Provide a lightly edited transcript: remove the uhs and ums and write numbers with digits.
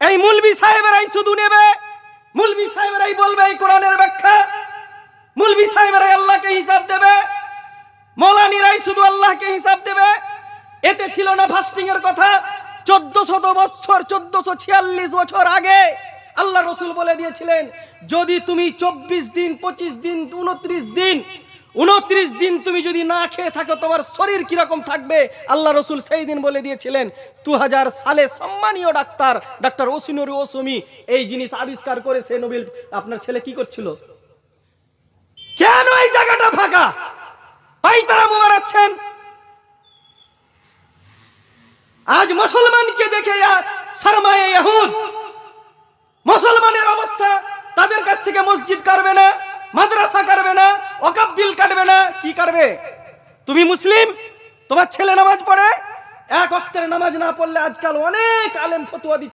এই মুলবি সাহেবেরাই শুধু নেবে, মুলবি সাহেবেরাই বলবে এই কোরআনের ব্যাখ্যা, মুলবি সাহেবেরাই আল্লাহকে হিসাব দেবে, মৌলানিরাই শুধু আল্লাহকে হিসাব দেবে। এতে ছিল না ফাস্টিং এর কথা। 1400 বছর, 1446 বছর আগে আল্লাহ রসুল বলে দিয়েছিলেন, যদি তুমি 24 দিন, 25 দিন, 29 দিন তুমি যদি না খেয়ে থাকো, তোমার শরীর কিরকম থাকবে আল্লাহ রসুল সেই দিন বলে দিয়েছিলেন। 2000 সালে সম্মানীয় ডাক্তার ওসিনুর ওসমি এই জিনিস আবিষ্কার করেছে। নবীল আপনার ছেলে কি করছিল? কেন এই জায়গাটা ফাঁকা? পাইতারা মোবারকছেন। আজ মুসলমানকে দেখে শরমায়ে ইহুদ, মুসলমানের অবস্থা, তাদের কাছ থেকে মসজিদ কাটবে না, মাদ্রাসা কাটবে না, ওয়াকফ বিল কাটবে না। কি কাটবে? তুমি মুসলিম, তোমার ছেলে নামাজ পড়ে, এক ওয়াক্তের নামাজ না পড়লে আজকাল অনেক আলেম ফতোয়া দিচ্ছে